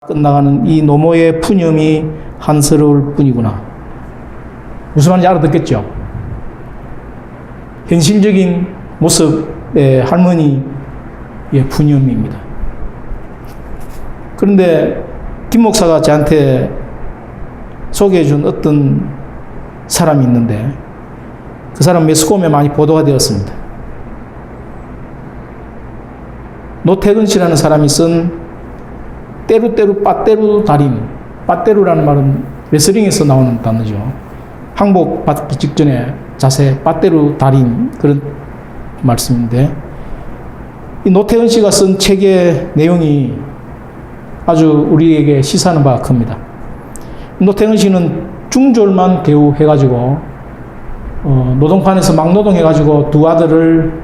끝나가는 이 노모의 푸념이 한스러울 뿐이구나. 무슨 말인지 알아듣겠죠? 현실적인 모습의 할머니의 푸념입니다. 그런데 김 목사가 저한테 소개해 준 어떤 사람이 있는데 그 사람 매스컴에 많이 보도가 되었습니다. 노태근 씨라는 사람이 쓴 때루때루 빠때루 달인, 빠때루라는 말은 레슬링에서 나오는 단어죠. 항복 받기 직전에 자세, 빠때루 달인, 그런 말씀인데 이 노태근 씨가 쓴 책의 내용이 아주 우리에게 시사하는 바가 큽니다. 노태근 씨는 중졸만 대우해가지고 노동판에서 막노동해가지고 두 아들을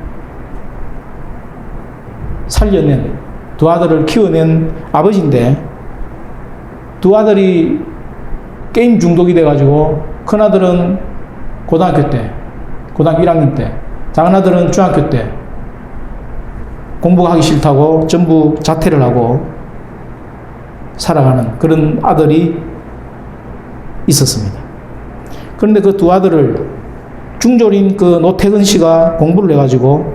살려낸, 두 아들을 키워낸 아버지인데 두 아들이 게임 중독이 돼가지고 큰아들은 고등학교 때, 고등학교 1학년 때, 작은아들은 중학교 때 공부가 하기 싫다고 전부 자퇴를 하고 살아가는 그런 아들이 있었습니다. 그런데 그 두 아들을 중졸인 그 노태근 씨가 공부를 해가지고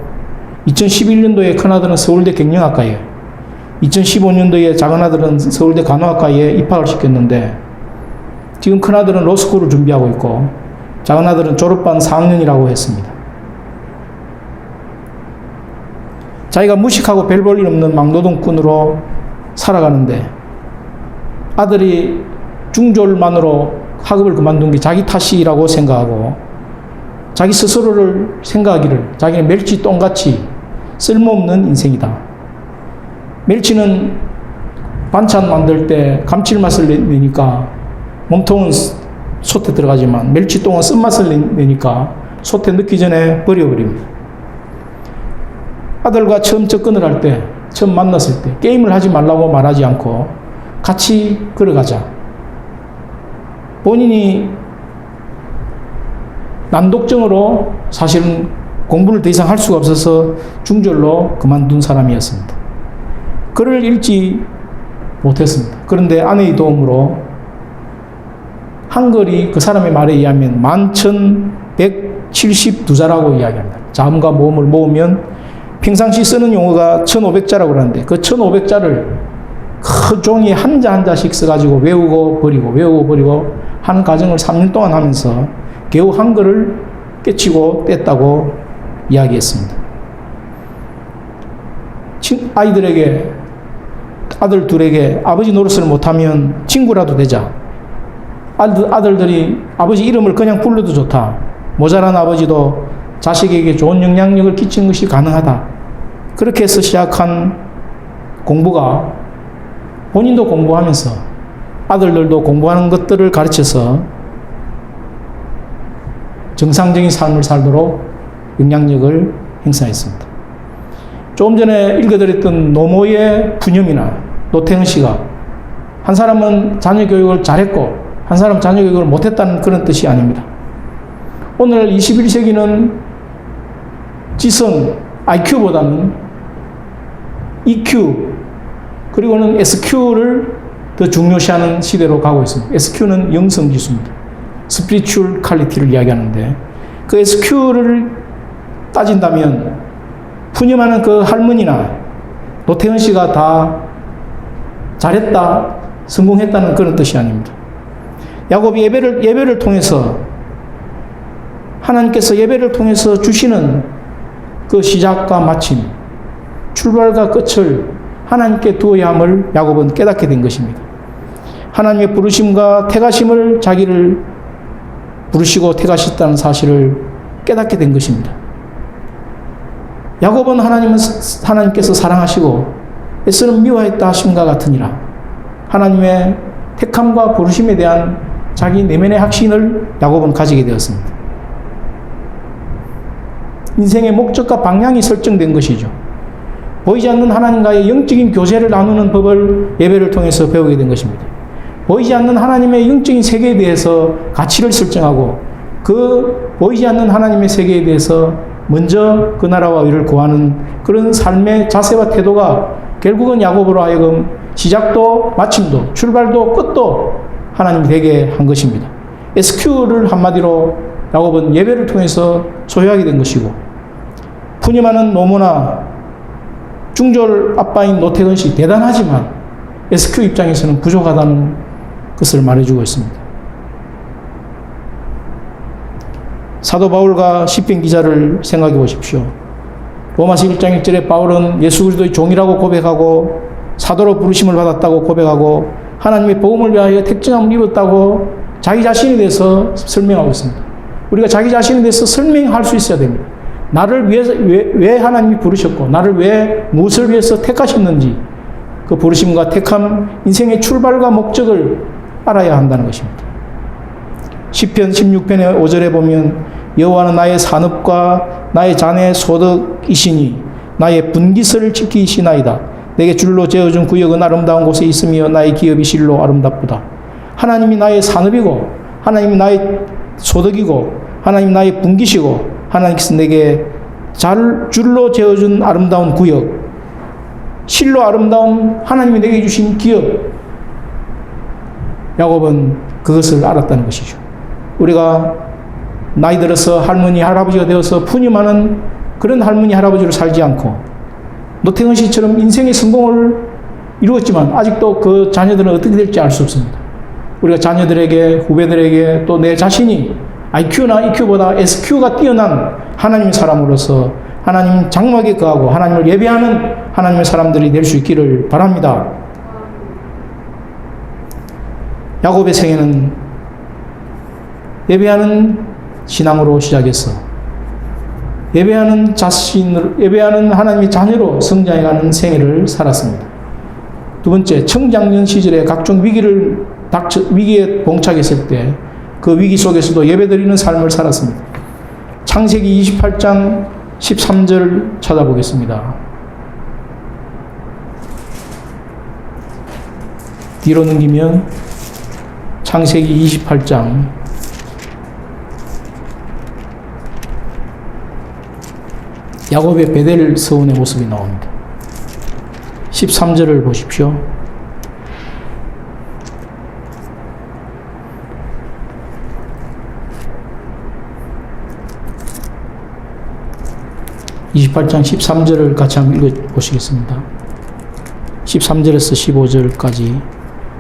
2011년도에 큰아들은 서울대 경영학과에, 2015년도에 작은아들은 서울대 간호학과에 입학을 시켰는데 지금 큰아들은 로스쿨을 준비하고 있고 작은아들은 졸업반 4학년이라고 했습니다. 자기가 무식하고 별 볼 일 없는 막노동꾼으로 살아가는데 아들이 중졸만으로 학업을 그만둔 게 자기 탓이라고 생각하고 자기 스스로를 생각하기를 자기는 멸치 똥같이 쓸모없는 인생이다. 멸치는 반찬 만들 때 감칠맛을 내니까 몸통은 솥에 들어가지만 멸치똥은 쓴맛을 내니까 솥에 넣기 전에 버려버립니다. 아들과 처음 접근을 할 때, 처음 만났을 때 게임을 하지 말라고 말하지 않고 같이 걸어가자. 본인이 난독증으로 사실은 공부를 더 이상 할 수가 없어서 중졸로 그만둔 사람이었습니다. 글을 읽지 못했습니다. 그런데 아내의 도움으로 한글이 그 사람의 말에 의하면 11,172자라고 이야기합니다. 자음과 모음을 모으면 평상시 쓰는 용어가 1,500자라고 그러는데 그 1,500자를 그 종이에 한자 한자씩 써가지고 외우고 버리고 하는 과정을 3년 동안 하면서 겨우 한글을 깨치고 뗐다고 이야기했습니다. 아이들에게, 아들 둘에게 아버지 노릇을 못하면 친구라도 되자. 아들들이 아버지 이름을 그냥 불러도 좋다. 모자란 아버지도 자식에게 좋은 영향력을 끼치는 것이 가능하다. 그렇게 해서 시작한 공부가 본인도 공부하면서 아들들도 공부하는 것들을 가르쳐서 정상적인 삶을 살도록 영향력을 행사했습니다. 조금 전에 읽어드렸던 노모의 푸념이나 노태근 씨가 한 사람은 자녀 교육을 잘했고 한 사람은 자녀 교육을 못했다는 그런 뜻이 아닙니다. 오늘 21세기는 지성, IQ보다는 EQ, 그리고는 SQ를 더 중요시하는 시대로 가고 있습니다. SQ는 영성지수입니다. 스피리추얼 퀄리티를 이야기하는데 그 SQ를 따진다면 푸념하는 그 할머니나 노태근 씨가 다 잘했다, 성공했다는 그런 뜻이 아닙니다. 야곱이 예배를 통해서 하나님께서 예배를 통해서 주시는 그 시작과 마침, 출발과 끝을 하나님께 두어야 함을 야곱은 깨닫게 된 것입니다. 하나님의 부르심과 택하심을 자기를 부르시고 택하셨다는 사실을 깨닫게 된 것입니다. 야곱은 하나님께서 사랑하시고 에서는 미워했다 하심과 같으니라. 하나님의 택함과 부르심에 대한 자기 내면의 확신을 야곱은 가지게 되었습니다. 인생의 목적과 방향이 설정된 것이죠. 보이지 않는 하나님과의 영적인 교제를 나누는 법을 예배를 통해서 배우게 된 것입니다. 보이지 않는 하나님의 영적인 세계에 대해서 가치를 설정하고 그 보이지 않는 하나님의 세계에 대해서 먼저 그 나라와 의를 구하는 그런 삶의 자세와 태도가 결국은 야곱으로 하여금 시작도 마침도 출발도 끝도 하나님이 되게 한 것입니다. SQ를 한마디로 야곱은 예배를 통해서 소유하게 된 것이고, 푸념하는 노모나 중졸 아빠인 노태근 씨 대단하지만 SQ 입장에서는 부족하다는 것을 말해주고 있습니다. 사도 바울과 시편 기자를 생각해 보십시오. 로마서 1장 1절에 바울은 예수 그리스도의 종이라고 고백하고 사도로 부르심을 받았다고 고백하고 하나님의 복음을 위하여 택정함을 입었다고 자기 자신에 대해서 설명하고 있습니다. 우리가 자기 자신에 대해서 설명할 수 있어야 됩니다. 나를 위해서 왜 하나님이 부르셨고 나를 왜 무엇을 위해서 택하셨는지 그 부르심과 택함 인생의 출발과 목적을 알아야 한다는 것입니다. 시편 16편의 5절에 보면 여호와는 나의 산업과 나의 잔의 소득이시니 나의 분깃을 지키시나이다. 내게 줄로 재어준 구역은 아름다운 곳에 있으며 나의 기업이 실로 아름답도다. 하나님이 나의 산업이고 하나님이 나의 소득이고 하나님이 나의 분깃이고 하나님께서 내게 줄로 재어준 아름다운 구역, 실로 아름다운 하나님이 내게 주신 기업. 야곱은 그것을 알았다는 것이죠. 우리가 나이 들어서 할머니, 할아버지가 되어서 푸념하는 그런 할머니, 할아버지로 살지 않고 노태근 씨처럼 인생의 성공을 이루었지만 아직도 그 자녀들은 어떻게 될지 알 수 없습니다. 우리가 자녀들에게, 후배들에게 또 내 자신이 IQ나 EQ보다 SQ가 뛰어난 하나님의 사람으로서 하나님 장막에 거하고 하나님을 예배하는 하나님의 사람들이 될 수 있기를 바랍니다. 야곱의 생애는 예배하는 신앙으로 시작해서 예배하는 하나님의 자녀로 성장해가는 생애를 살았습니다. 두 번째, 청장년 시절에 각종 위기에 봉착했을 때 그 위기 속에서도 예배드리는 삶을 살았습니다. 창세기 28장 13절 찾아보겠습니다. 뒤로 넘기면 창세기 28장 '야곱의 베델 서원의 모습이 나옵니다. 13절을 보십시오. (28장) 13절을 같이 한번 읽어보시겠습니다. 13절에서 15절까지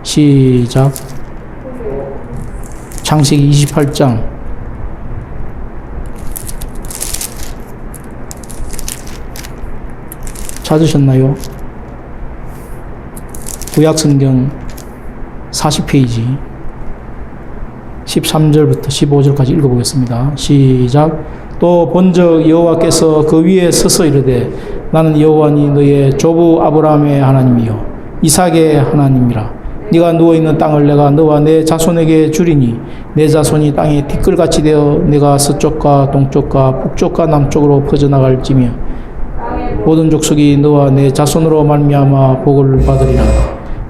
시작. 창세기 28장 찾으셨나요? 구약성경 40페이지 13절부터 15절까지 읽어보겠습니다. 시작. 또 본적 여호와께서 그 위에 서서 이르되 나는 여호와니 너의 조부 아브라함의 하나님이요 이삭의 하나님이라. 네가 누워있는 땅을 내가 너와 내 자손에게 주리니 내 자손이 땅에 티끌같이 되어 내가 서쪽과 동쪽과 북쪽과 남쪽으로 퍼져나갈지며 모든 족속이 너와 내 자손으로 말미암아 복을 받으리라.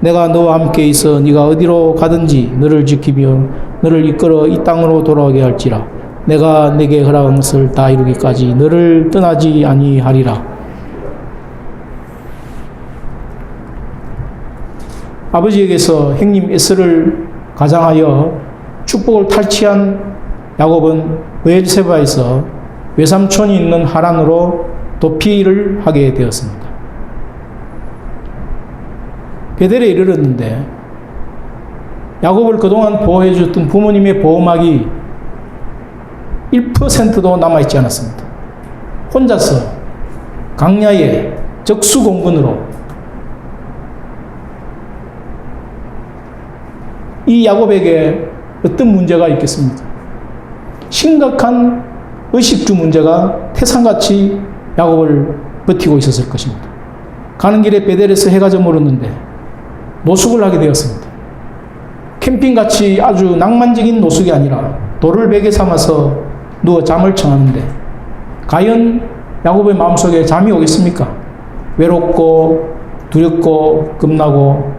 내가 너와 함께 있어 네가 어디로 가든지 너를 지키며 너를 이끌어 이 땅으로 돌아오게 할지라. 내가 네게 허락한 것을 다 이루기까지 너를 떠나지 아니하리라. 아버지에게서 형님 에서를 가장하여 축복을 탈취한 야곱은 브엘세바에서 외삼촌이 있는 하란으로 도피를 하게 되었습니다. 베델에 이르렀는데 야곱을 그동안 보호해 줬던 부모님의 보호막이 1%도 남아있지 않았습니다. 혼자서 강야의 적수공군으로 이 야곱에게 어떤 문제가 있겠습니까? 심각한 의식주 문제가 태산같이 야곱을 버티고 있었을 것입니다. 가는 길에 베델에서 해가 저물었는데 노숙을 하게 되었습니다. 캠핑같이 아주 낭만적인 노숙이 아니라 돌을 베개 삼아서 누워 잠을 청하는데 과연 야곱의 마음속에 잠이 오겠습니까? 외롭고 두렵고 겁나고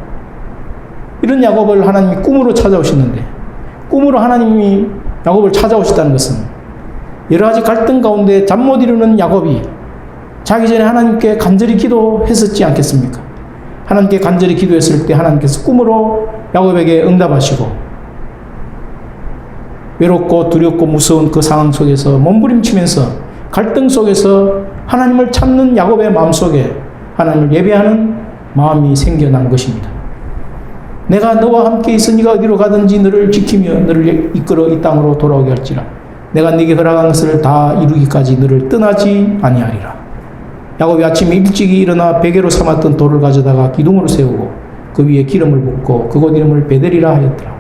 이런 야곱을 하나님이 꿈으로 찾아오시는데 꿈으로 하나님이 야곱을 찾아오셨다는 것은 여러 가지 갈등 가운데 잠 못 이루는 야곱이 자기 전에 하나님께 간절히 기도했었지 않겠습니까? 하나님께 간절히 기도했을 때 하나님께서 꿈으로 야곱에게 응답하시고 외롭고 두렵고 무서운 그 상황 속에서 몸부림치면서 갈등 속에서 하나님을 찾는 야곱의 마음속에 하나님을 예배하는 마음이 생겨난 것입니다. 내가 너와 함께 있으니가 어디로 가든지 너를 지키며 너를 이끌어 이 땅으로 돌아오게 할지라. 내가 네게 허락한 것을 다 이루기까지 너를 떠나지 아니하리라. 야곱이 아침에 일찍이 일어나 베개로 삼았던 돌을 가져다가 기둥으로 세우고 그 위에 기름을 붓고 그곳 이름을 베델이라 하였더라.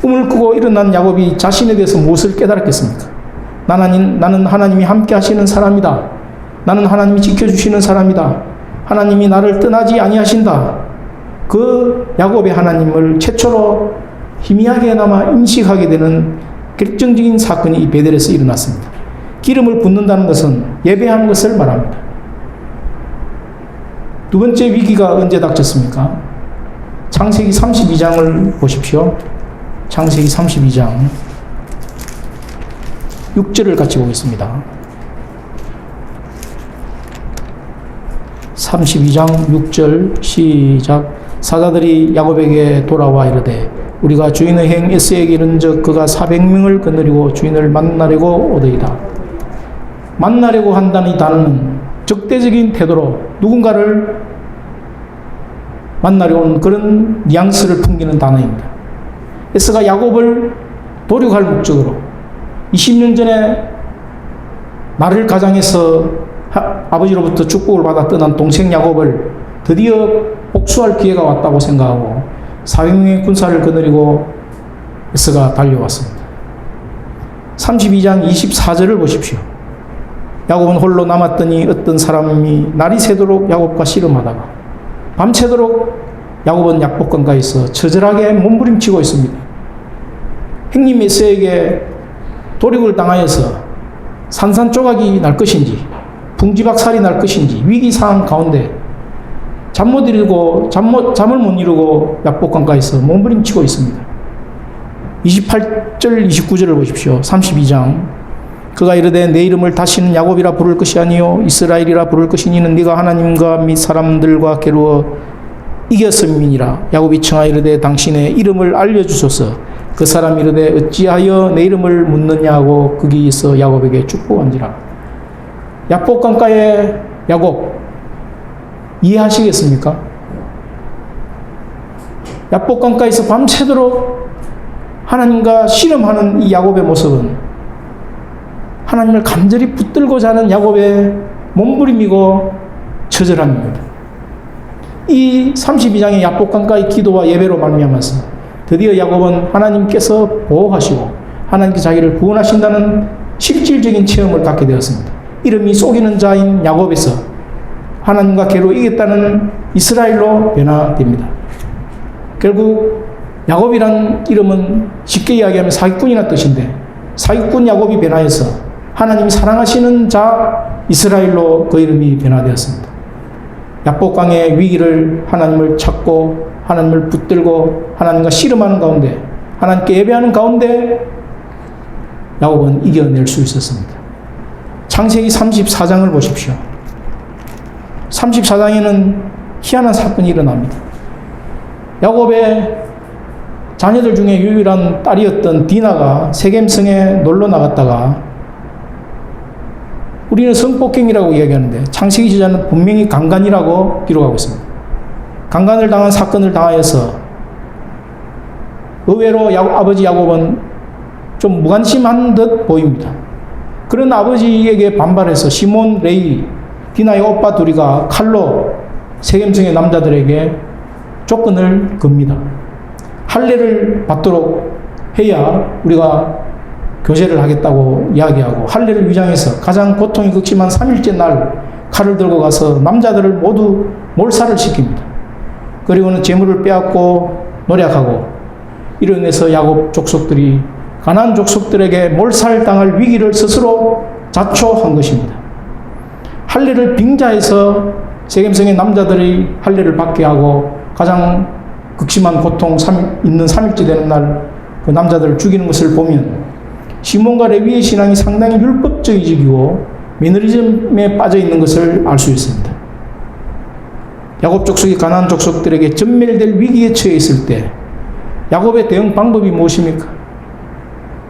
꿈을 꾸고 일어난 야곱이 자신에 대해서 무엇을 깨달았겠습니까? 나는 하나님이 함께 하시는 사람이다. 나는 하나님이 지켜주시는 사람이다. 하나님이 나를 떠나지 아니하신다. 그 야곱의 하나님을 최초로 희미하게나마 인식하게 되는 결정적인 사건이 이 베델에서 일어났습니다. 기름을 붓는다는 것은 예배하는 것을 말합니다. 두 번째 위기가 언제 닥쳤습니까? 창세기 32장을 보십시오. 창세기 32장 6절을 같이 보겠습니다. 32장 6절 시작. 사자들이 야곱에게 돌아와 이르되 우리가 주인의 행 에스에게 이른즉 그가 400명을 거느리고 주인을 만나려고 오더이다. 만나려고 한다는 이 단어는 적대적인 태도로 누군가를 만나려 온 그런 뉘앙스를 풍기는 단어입니다. 에스가 야곱을 도륙할 목적으로 20년 전에 나를 가장해서 아버지로부터 축복을 받아 떠난 동생 야곱을 드디어 복수할 기회가 왔다고 생각하고 400명의 군사를 거느리고 에스가 달려왔습니다. 32장 24절을 보십시오. 야곱은 홀로 남았더니 어떤 사람이 날이 새도록 야곱과 씨름하다가 밤새도록 야곱은 약복강가에서 처절하게 몸부림치고 있습니다. 형님 에서에게 도륙을 당하여서 산산조각이 날 것인지 풍지박살이 날 것인지 위기상황 가운데 잠 못 이루고 잠을 못 이루고 약복강가에서 몸부림치고 있습니다. 28절 29절을 보십시오. 32장 그가 이르되 내 이름을 다시는 야곱이라 부를 것이 아니요 이스라엘이라 부를 것이니는 네가 하나님과 및 사람들과 겨루어 이겼음이니라. 야곱이 청하여 이르되 당신의 이름을 알려주소서. 그 사람 이르되 어찌하여 내 이름을 묻느냐 하고 거기서 야곱에게 축복한지라. 약복강가의 야곱 이해하시겠습니까? 약복강가에서 밤새도록 하나님과 씨름하는 이 야곱의 모습은 하나님을 간절히 붙들고자 하는 야곱의 몸부림이고 처절함입니다. 이 32장의 약복강가의 기도와 예배로 말미암아서 드디어 야곱은 하나님께서 보호하시고 하나님께 자기를 구원하신다는 실질적인 체험을 갖게 되었습니다. 이름이 속이는 자인 야곱에서 하나님과 개로 이겼다는 이스라엘로 변화됩니다. 결국 야곱이란 이름은 쉽게 이야기하면 사기꾼이라는 뜻인데 사기꾼 야곱이 변화해서 하나님이 사랑하시는 자 이스라엘로 그 이름이 변화되었습니다. 약복강의 위기를 하나님을 찾고 하나님을 붙들고 하나님과 씨름하는 가운데 하나님께 예배하는 가운데 야곱은 이겨낼 수 있었습니다. 창세기 34장을 보십시오. 34장에는 희한한 사건이 일어납니다. 야곱의 자녀들 중에 유일한 딸이었던 디나가 세겜성에 놀러 나갔다가 우리는 성폭행이라고 이야기하는데 창세기 저자는 분명히 강간이라고 기록하고 있습니다. 강간을 당한 사건을 당하여서 의외로 아버지 야곱은 좀 무관심한 듯 보입니다. 그런 아버지에게 반발해서 시몬, 레위, 디나의 오빠 둘이가 칼로 세겜성의 남자들에게 조건을 겁니다. 할례를 받도록 해야 우리가 교제를 하겠다고 이야기하고 할례를 위장해서 가장 고통이 극심한 3일째 날 칼을 들고 가서 남자들을 모두 몰살을 시킵니다. 그리고는 재물을 빼앗고 노력하고 이로 인해서 야곱 족속들이 가나안 족속들에게 몰살당할 위기를 스스로 자초한 것입니다. 할례를 빙자해서 세겜성의 남자들이 할례를 받게 하고 가장 극심한 고통 있는 3일째 되는 날 그 남자들을 죽이는 것을 보면 시몬과 레위의 신앙이 상당히 율법주의적이고 매너리즘에 빠져 있는 것을 알 수 있습니다. 야곱 족속이 가나안 족속들에게 전멸될 위기에 처해 있을 때 야곱의 대응 방법이 무엇입니까?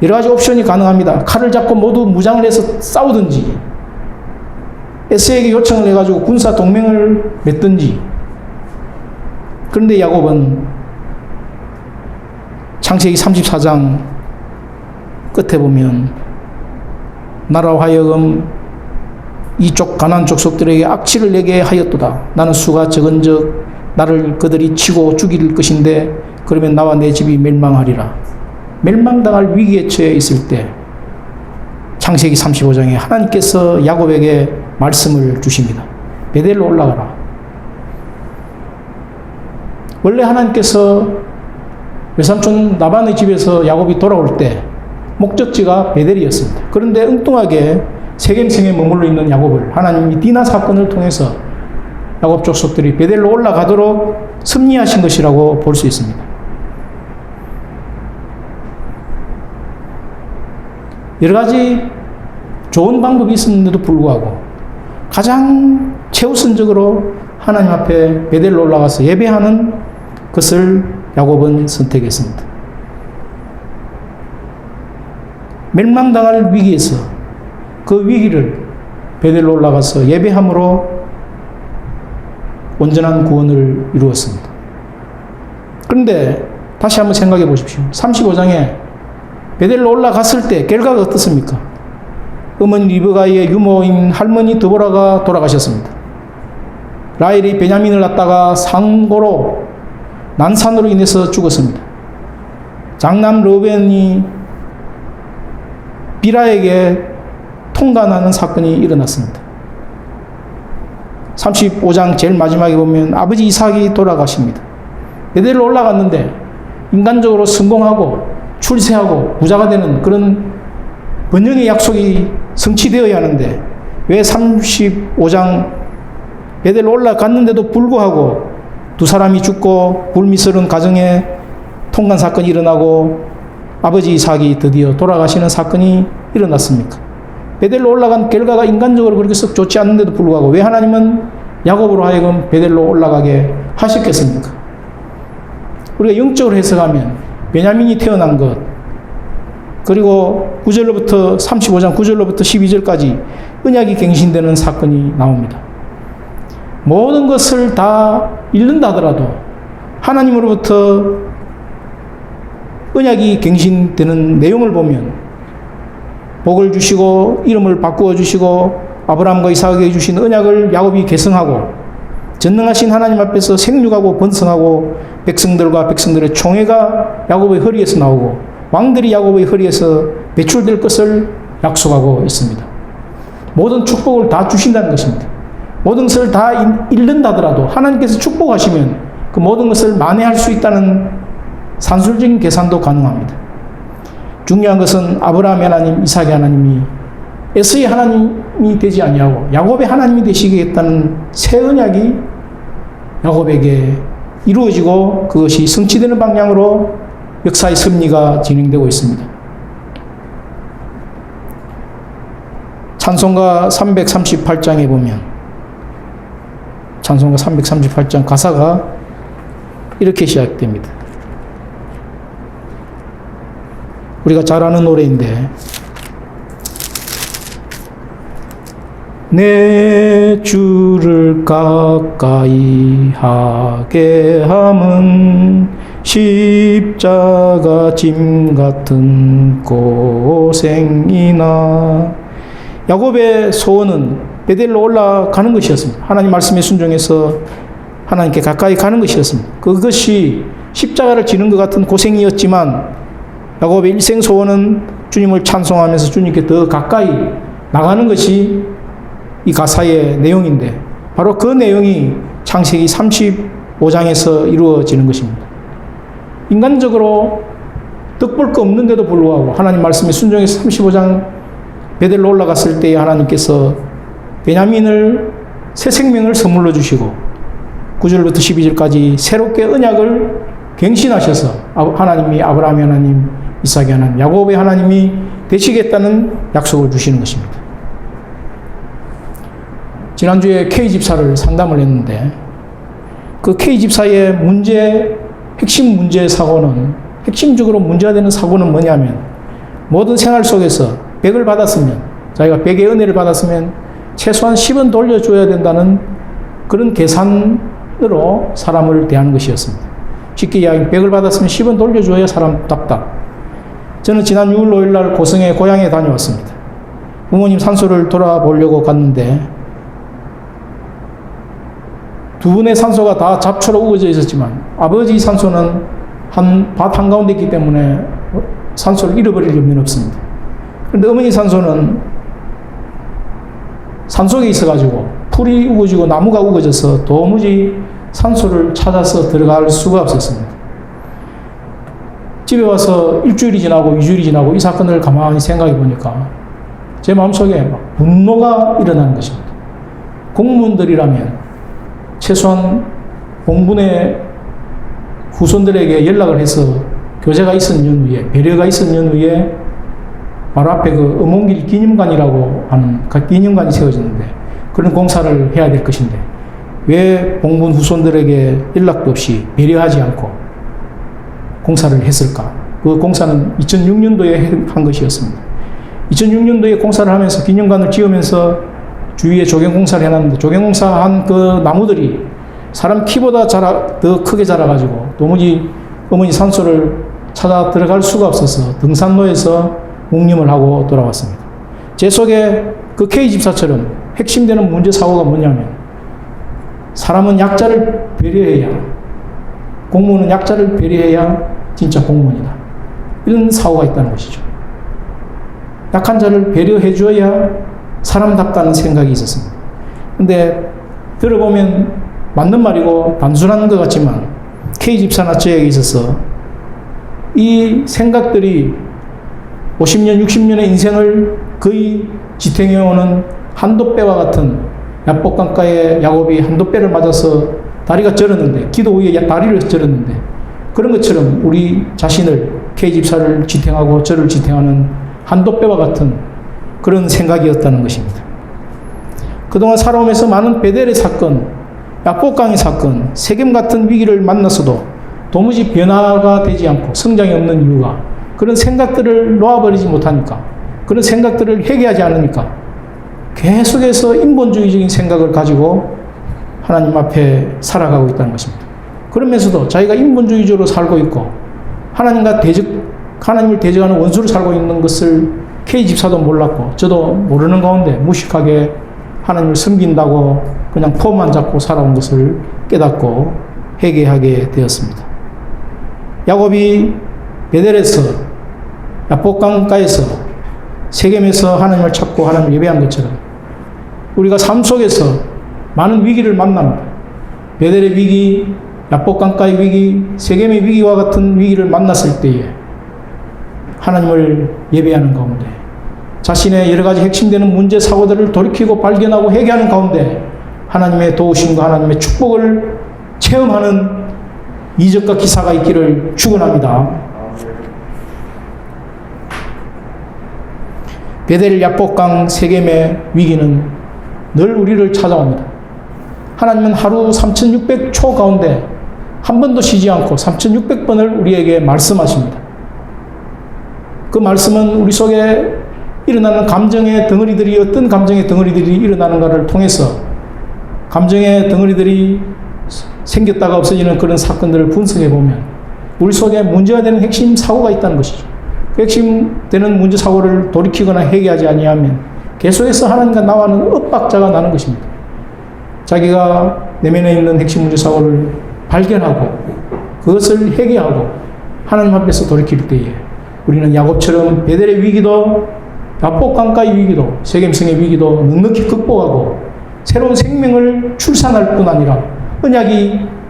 여러 가지 옵션이 가능합니다. 칼을 잡고 모두 무장을 해서 싸우든지, 에서에게 요청을 해가지고 군사 동맹을 맺든지. 그런데 야곱은 창세기 34장 끝에 보면 나로 하여금 이쪽 가나안 족속들에게 악취를 내게 하였도다. 나는 수가 적은즉 나를 그들이 치고 죽일 것인데 그러면 나와 내 집이 멸망하리라. 멸망당할 위기에 처해 있을 때 창세기 35장에 하나님께서 야곱에게 말씀을 주십니다. 베델로 올라가라. 원래 하나님께서 외삼촌 라반의 집에서 야곱이 돌아올 때 목적지가 베델이었습니다. 그런데 엉뚱하게 세겜성에 머물러 있는 야곱을 하나님이 디나 사건을 통해서 야곱 족속들이 베델로 올라가도록 섭리하신 것이라고 볼 수 있습니다. 여러 가지 좋은 방법이 있었는데도 불구하고 가장 최우선적으로 하나님 앞에 베델로 올라가서 예배하는 것을 야곱은 선택했습니다. 멸망당할 위기에서 그 위기를 베델로 올라가서 예배함으로 온전한 구원을 이루었습니다. 그런데 다시 한번 생각해 보십시오. 35장에 베델로 올라갔을 때 결과가 어떻습니까? 어머니 리브가의 유모인 할머니 드보라가 돌아가셨습니다. 라헬이 베냐민을 낳다가 상고로 난산으로 인해서 죽었습니다. 장남 르벤이 비라에게 통간하는 사건이 일어났습니다. 35장 제일 마지막에 보면 아버지 이삭이 돌아가십니다. 베델로 올라갔는데 인간적으로 성공하고 출세하고 부자가 되는 그런 번영의 약속이 성취되어야 하는데 왜 35장 베델로 올라갔는데도 불구하고 두 사람이 죽고 불미스러운 가정에 통간 사건이 일어나고 아버지 이삭이 드디어 돌아가시는 사건이 일어났습니까? 베델로 올라간 결과가 인간적으로 그렇게 썩 좋지 않는데도 불구하고 왜 하나님은 야곱으로 하여금 베델로 올라가게 하셨겠습니까? 우리가 영적으로 해석하면 베냐민이 태어난 것, 그리고 9절로부터 35장 9절로부터 12절까지 언약이 갱신되는 사건이 나옵니다. 모든 것을 다 잃는다 하더라도 하나님으로부터 언약이 갱신되는 내용을 보면 복을 주시고 이름을 바꾸어 주시고 아브라함과 이삭에게 주신 언약을 야곱이 계승하고 전능하신 하나님 앞에서 생육하고 번성하고 백성들과 백성들의 총회가 야곱의 허리에서 나오고 왕들이 야곱의 허리에서 배출될 것을 약속하고 있습니다. 모든 축복을 다 주신다는 것입니다. 모든 것을 다 잃는다 하더라도 하나님께서 축복하시면 그 모든 것을 만회할 수 있다는 산술적인 계산도 가능합니다. 중요한 것은 아브라함의 하나님, 이삭의 하나님이 에서의 하나님이 되지 아니하고 야곱의 하나님이 되시겠다는 새 언약이 야곱에게 이루어지고 그것이 성취되는 방향으로 역사의 섭리가 진행되고 있습니다. 찬송가 338장에 보면 찬송가 338장 가사가 이렇게 시작됩니다. 우리가 잘 아는 노래인데 내 주를 가까이 하게 함은 십자가 짐 같은 고생이나. 야곱의 소원은 베델로 올라가는 것이었습니다. 하나님 말씀에 순종해서 하나님께 가까이 가는 것이었습니다. 그것이 십자가를 지는 것 같은 고생이었지만 야곱의 일생 소원은 주님을 찬송하면서 주님께 더 가까이 나가는 것이 이 가사의 내용인데 바로 그 내용이 창세기 35장에서 이루어지는 것입니다. 인간적으로 득볼 거 없는데도 불구하고 하나님 말씀에 순종해서 35장 베델로 올라갔을 때에 하나님께서 베냐민을 새 생명을 선물로 주시고 9절부터 12절까지 새롭게 언약을 갱신하셔서 하나님이 아브라함의 하나님, 이삭의 하나님, 야곱의 하나님이 되시겠다는 약속을 주시는 것입니다. 지난주에 K집사를 상담을 했는데 그 K 집사의 핵심 문제 사고는, 핵심적으로 문제가 되는 사고는 뭐냐면, 모든 생활 속에서 100을 받았으면, 자기가 100의 은혜를 받았으면 최소한 10은 돌려줘야 된다는 그런 계산으로 사람을 대하는 것이었습니다. 쉽게 이야기하면 100을 받았으면 10은 돌려줘야 사람답다. 저는 지난 6월 5일 날 고성에 고향에 다녀왔습니다. 부모님 산소를 돌아보려고 갔는데 두 분의 산소가 다 잡초로 우거져 있었지만 아버지 산소는 밭 한가운데 있기 때문에 산소를 잃어버릴 염려는 없습니다. 그런데 어머니 산소는 산속에 있어가지고 풀이 우거지고 나무가 우거져서 도무지 산소를 찾아서 들어갈 수가 없었습니다. 집에 와서 일주일이 지나고 2주일이 지나고 이 사건을 가만히 생각해 보니까 제 마음속에 막 분노가 일어나는 것입니다. 공무원들이라면 최소한 공군의 후손들에게 연락을 해서 교제가 있은 연후에, 배려가 있은 연후에 바로 앞에 그 어몽길 기념관이라고 하는 기념관이 세워졌는데 그런 공사를 해야 될 것인데 왜 공군 후손들에게 연락도 없이 배려하지 않고 공사를 했을까? 그 공사는 2006년도에 한 것이었습니다. 2006년도에 공사를 하면서 기념관을 지으면서 주위에 조경공사를 해놨는데 조경공사한 그 나무들이 사람 키보다 더 크게 자라가지고 도무지 어머니 산소를 찾아 들어갈 수가 없어서 등산로에서 묵념을 하고 돌아왔습니다. 제 속에 그 K집사처럼 핵심되는 문제 사고가 뭐냐면 사람은 약자를 배려해야, 공무원은 약자를 배려해야 진짜 공무원이다. 이런 사고가 있다는 것이죠. 약한 자를 배려해줘야 사람답다는 생각이 있었습니다. 근데 들어보면 맞는 말이고 단순한 것 같지만 K집사나 저에게 있어서 이 생각들이 50년, 60년의 인생을 거의 지탱해오는 한도배와 같은 야복강가의 야곱이 한도배를 맞아서 다리가 저렸는데, 기도 후에 다리를 저렸는데, 그런 것처럼 우리 자신을, K집사를 지탱하고 저를 지탱하는 한도배와 같은 그런 생각이었다는 것입니다. 그동안 살아오면서 많은 베델의 사건, 야복강의 사건, 세겜 같은 위기를 만났어도 도무지 변화가 되지 않고 성장이 없는 이유가 그런 생각들을 놓아버리지 못하니까, 그런 생각들을 회개하지 않으니까 계속해서 인본주의적인 생각을 가지고 하나님 앞에 살아가고 있다는 것입니다. 그러면서도 자기가 인본주의적으로 살고 있고 하나님을 대적하는 원수로 살고 있는 것을 K집사도 몰랐고 저도 모르는 가운데 무식하게 하나님을 섬긴다고 그냥 폼만 잡고 살아온 것을 깨닫고 회개하게 되었습니다. 야곱이 베델에서, 야복강가에서, 세겜에서 하나님을 찾고 하나님을 예배한 것처럼 우리가 삶 속에서 많은 위기를 만납니다. 베델의 위기, 야복강가의 위기, 세겜의 위기와 같은 위기를 만났을 때에 하나님을 예배하는 가운데 자신의 여러 가지 핵심되는 문제, 사고들을 돌이키고 발견하고 회개하는 가운데 하나님의 도우심과 하나님의 축복을 체험하는 이적과 기사가 있기를 축원합니다. 베델, 야복강, 세겜의 위기는 늘 우리를 찾아옵니다. 하나님은 하루 3600초 가운데 한 번도 쉬지 않고 3600번을 우리에게 말씀하십니다. 그 말씀은 우리 속에 일어나는 감정의 덩어리들이 어떤 감정의 덩어리들이 일어나는가를 통해서 감정의 덩어리들이 생겼다가 없어지는 그런 사건들을 분석해 보면 우리 속에 문제가 되는 핵심 사고가 있다는 것이죠. 그 핵심되는 문제 사고를 돌이키거나 해결하지 아니하면 계속해서 하나님과 나와는 엇박자가 나는 것입니다. 자기가 내면에 있는 핵심 문제 사고를 발견하고 그것을 해결하고 하나님 앞에서 돌이킬 때에 우리는 야곱처럼 베델의 위기도 야복강가의 위기도 세겜성의 위기도 넉넉히 극복하고 새로운 생명을 출산할 뿐 아니라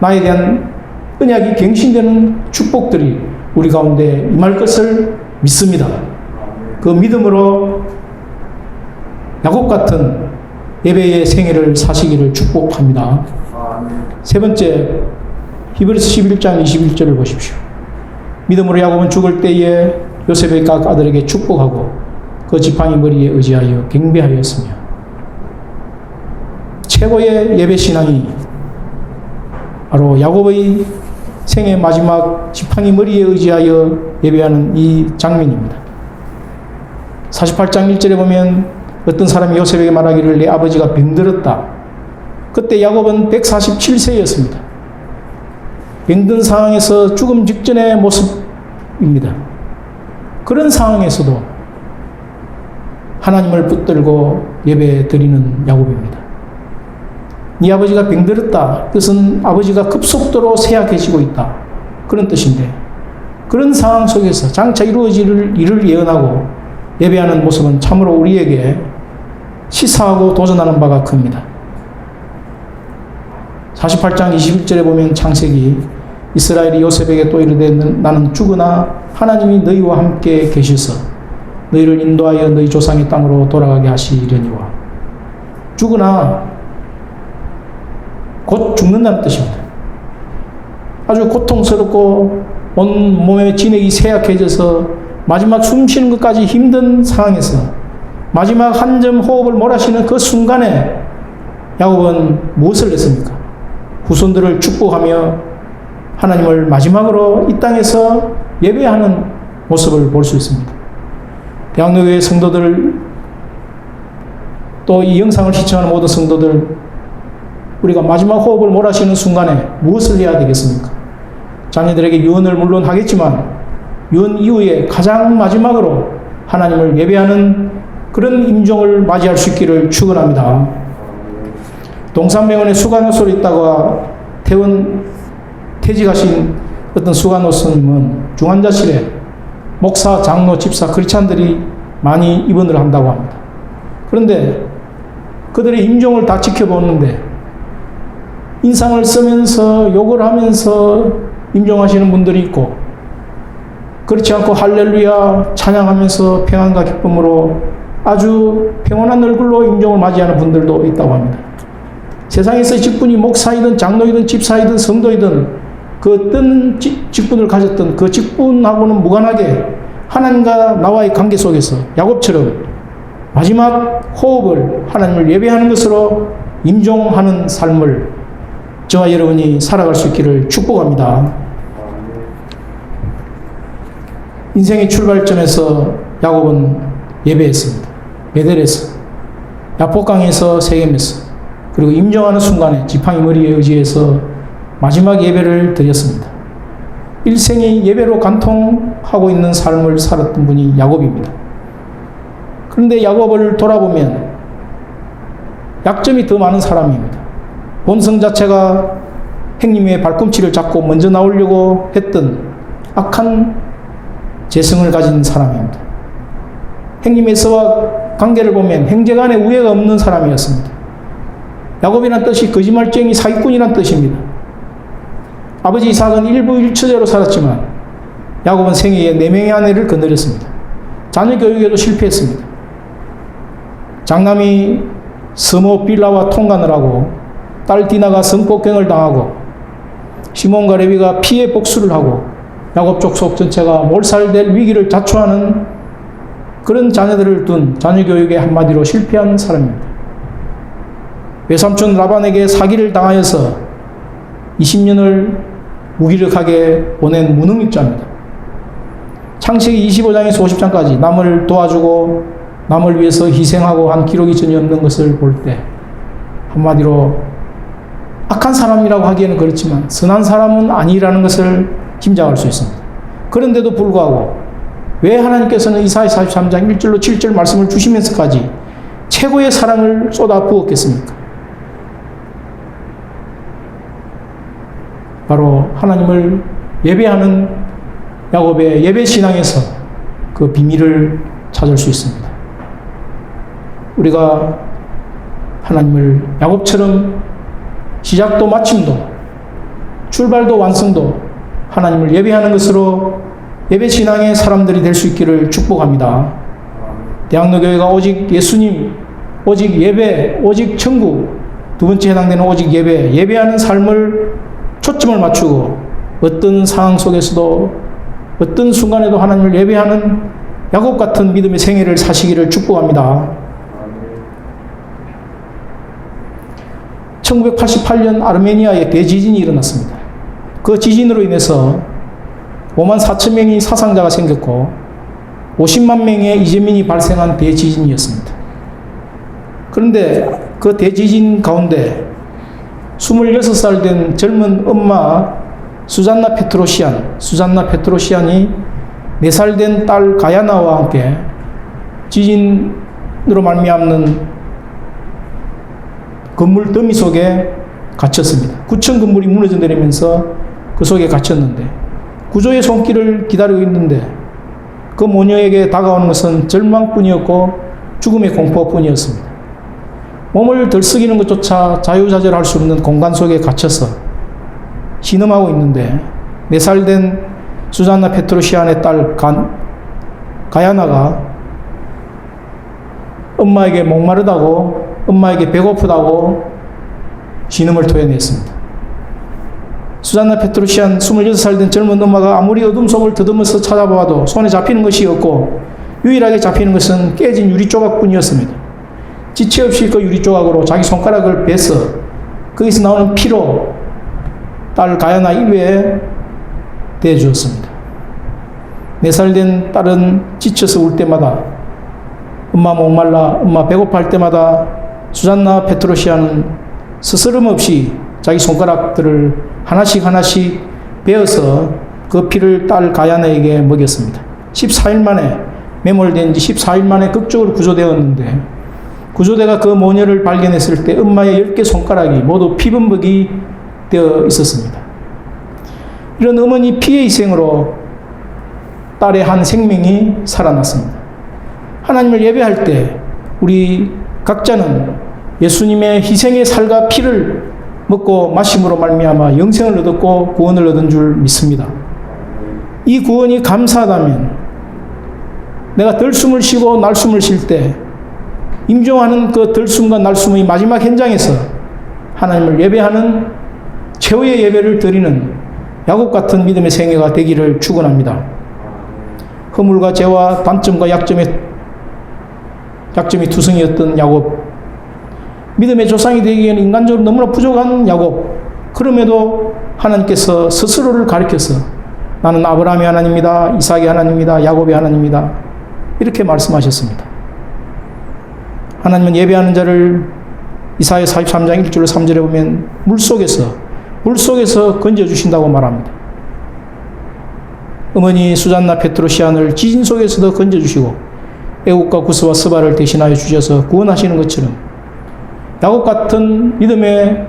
나에 대한 언약이 갱신되는 축복들이 우리 가운데 임할 것을 믿습니다. 그 믿음으로 야곱 같은 예배의 생애를 사시기를 축복합니다. 세 번째, 히브리서 11장 21절을 보십시오. 믿음으로 야곱은 죽을 때에 요셉의 각 아들에게 축복하고 그 지팡이 머리에 의지하여 경배하였으며 최고의 예배 신앙이 바로 야곱의 생애 마지막 지팡이 머리에 의지하여 예배하는 이 장면입니다. 48장 1절에 보면 어떤 사람이 요셉에게 말하기를 내 아버지가 병들었다. 그때 야곱은 147세였습니다. 병든 상황에서 죽음 직전의 모습입니다. 그런 상황에서도 하나님을 붙들고 예배 드리는 야곱입니다. 네 아버지가 병들었다. 그것은 아버지가 급속도로 쇠약해지고 있다. 그런 뜻인데 그런 상황 속에서 장차 이루어질 일을 예언하고 예배하는 모습은 참으로 우리에게 시사하고 도전하는 바가 큽니다. 48장 21절에 보면 창세기 이스라엘이 요셉에게 또 이르되 나는 죽으나 하나님이 너희와 함께 계셔서 너희를 인도하여 너희 조상의 땅으로 돌아가게 하시려니와. 죽으나 곧 죽는다는 뜻입니다. 아주 고통스럽고 온 몸의 진액이 쇠약해져서 마지막 숨 쉬는 것까지 힘든 상황에서 마지막 한 점 호흡을 몰아쉬는 그 순간에 야곱은 무엇을 했습니까? 후손들을 축복하며 하나님을 마지막으로 이 땅에서 예배하는 모습을 볼 수 있습니다. 대학로교회 성도들 또 이 영상을 시청하는 모든 성도들 우리가 마지막 호흡을 몰아쉬는 순간에 무엇을 해야 되겠습니까? 자녀들에게 유언을 물론 하겠지만 유언 이후에 가장 마지막으로 하나님을 예배하는 그런 임종을 맞이할 수 있기를 축원합니다. 동산병원에 수간호소로 있다가 퇴직하신 어떤 수간호소님은 중환자실에 목사, 장로, 집사, 크리스찬들이 많이 입원을 한다고 합니다. 그런데 그들의 임종을 다 지켜보는데 인상을 쓰면서 욕을 하면서 임종하시는 분들이 있고 그렇지 않고 할렐루야 찬양하면서 평안과 기쁨으로 아주 평온한 얼굴로 임종을 맞이하는 분들도 있다고 합니다. 세상에서 직분이 목사이든 장로이든 집사이든 성도이든 그 어떤 직분을 가졌던 그 직분하고는 무관하게 하나님과 나와의 관계 속에서 야곱처럼 마지막 호흡을 하나님을 예배하는 것으로 임종하는 삶을 저와 여러분이 살아갈 수 있기를 축복합니다. 인생의 출발점에서 야곱은 예배했습니다. 베델에서, 야복강에서, 세겜에서, 그리고 임종하는 순간에 지팡이 머리에 의지해서 마지막 예배를 드렸습니다. 일생이 예배로 간통하고 있는 삶을 살았던 분이 야곱입니다. 그런데 야곱을 돌아보면 약점이 더 많은 사람입니다. 본성 자체가 형님의 발꿈치를 잡고 먼저 나오려고 했던 악한 재성을 가진 사람입니다. 형님의 에서와 관계를 보면 형제간에 우애가 없는 사람이었습니다. 야곱이란 뜻이 거짓말쟁이 사기꾼이란 뜻입니다. 아버지 이삭은 일부 일처제로 살았지만 야곱은 생애에 4명의 아내를 거느렸습니다. 자녀 교육에도 실패했습니다. 장남이 스모 빌라와 통간을 하고 딸 디나가 성폭행을 당하고 시몬과 레위가 피해 복수를 하고 야곱 족속 전체가 몰살될 위기를 자초하는 그런 자녀들을 둔 자녀 교육에 한마디로 실패한 사람입니다. 외삼촌 라반에게 사기를 당하여서 20년을 무기력하게 보낸 무능력자입니다. 창세기 25장에서 50장까지 남을 도와주고 남을 위해서 희생하고 한 기록이 전혀 없는 것을 볼 때 한마디로 악한 사람이라고 하기에는 그렇지만 선한 사람은 아니라는 것을 짐작할 수 있습니다. 그런데도 불구하고 왜 하나님께서는 이사야 43장 1절로 7절 말씀을 주시면서까지 최고의 사랑을 쏟아 부었겠습니까? 바로 하나님을 예배하는 야곱의 예배 신앙에서 그 비밀을 찾을 수 있습니다. 우리가 하나님을 야곱처럼 시작도 마침도 출발도 완성도 하나님을 예배하는 것으로 예배 신앙의 사람들이 될 수 있기를 축복합니다. 대학로교회가 오직 예수님, 오직 예배, 오직 천국, 두 번째 해당되는 오직 예배, 예배하는 삶을 초점을 맞추고 어떤 상황 속에서도 어떤 순간에도 하나님을 예배하는 야곱 같은 믿음의 생애를 사시기를 축복합니다. 1988년 아르메니아에 대지진이 일어났습니다. 그 지진으로 인해서 5만 4천 명이 사상자가 생겼고 50만 명의 이재민이 발생한 대지진이었습니다. 그런데 그 대지진 가운데 26살 된 젊은 엄마 수잔나 페트로시안이 4살 된 딸 가야나와 함께 지진으로 말미암는 건물 더미 속에 갇혔습니다. 9층 건물이 무너져 내리면서 그 속에 갇혔는데 구조의 손길을 기다리고 있는데 그 모녀에게 다가오는 것은 절망뿐이었고 죽음의 공포뿐이었습니다. 몸을 들썩이는 것조차 자유자재로 할 수 없는 공간 속에 갇혀서 신음하고 있는데 4살 된 수잔나 페트로시안의 딸 가야나가 엄마에게 목마르다고, 엄마에게 배고프다고 신음을 토해냈습니다. 수잔나 페트로시안 26살 된 젊은 엄마가 아무리 어둠 속을 더듬어서 찾아보아도 손에 잡히는 것이 없고 유일하게 잡히는 것은 깨진 유리 조각뿐이었습니다. 지체 없이 그 유리 조각으로 자기 손가락을 베서 거기서 나오는 피로 딸 가야나 입에 대주었습니다. 4살 된 딸은 지쳐서 울 때마다 엄마 목말라, 엄마 배고파할 때마다 수잔나 페트로시아는 스스럼 없이 자기 손가락들을 하나씩 베어서 그 피를 딸 가야나에게 먹였습니다. 14일 만에, 매몰된 지 14일 만에 극적으로 구조되었는데 구조대가 그 모녀를 발견했을 때 엄마의 10개 손가락이 모두 피범벅이 되어 있었습니다. 이런 어머니 피의 희생으로 딸의 한 생명이 살아났습니다. 하나님을 예배할 때 우리 각자는 예수님의 희생의 살과 피를 먹고 마심으로 말미암아 영생을 얻었고 구원을 얻은 줄 믿습니다. 이 구원이 감사하다면 내가 들숨을 쉬고 날숨을 쉴 때 임종하는 그 들숨과 날숨의 마지막 현장에서 하나님을 예배하는 최후의 예배를 드리는 야곱 같은 믿음의 생애가 되기를 축원합니다. 허물과 죄와 단점과 약점이 투성이었던 야곱, 믿음의 조상이 되기에는 인간적으로 너무나 부족한 야곱, 그럼에도 하나님께서 스스로를 가리켜서 나는 아브라함의 하나님이다, 이삭의 하나님이다, 야곱의 하나님이다 이렇게 말씀하셨습니다. 하나님은 예배하는 자를 이사야 43장 1절 3절에 보면 물속에서 건져주신다고 말합니다. 어머니 수잔나 페트로시안을 지진 속에서도 건져주시고 애국과 구스와 스바를 대신하여 주셔서 구원하시는 것처럼 야곱 같은 믿음의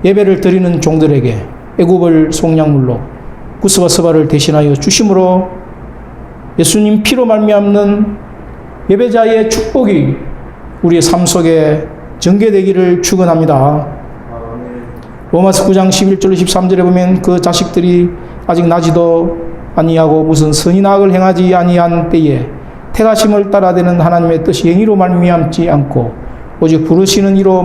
예배를 드리는 종들에게 애국을 속량물로 구스와 스바를 대신하여 주심으로 예수님 피로 말미암는 예배자의 축복이 우리의 삶 속에 전개되기를 축원합니다. 로마서 9장 11절 13절에 보면 그 자식들이 아직 나지도 아니하고 무슨 선이나 악을 행하지 아니한 때에 택하심을 따라되는 하나님의 뜻이 행위로 말미암지 않고 오직 부르시는 이로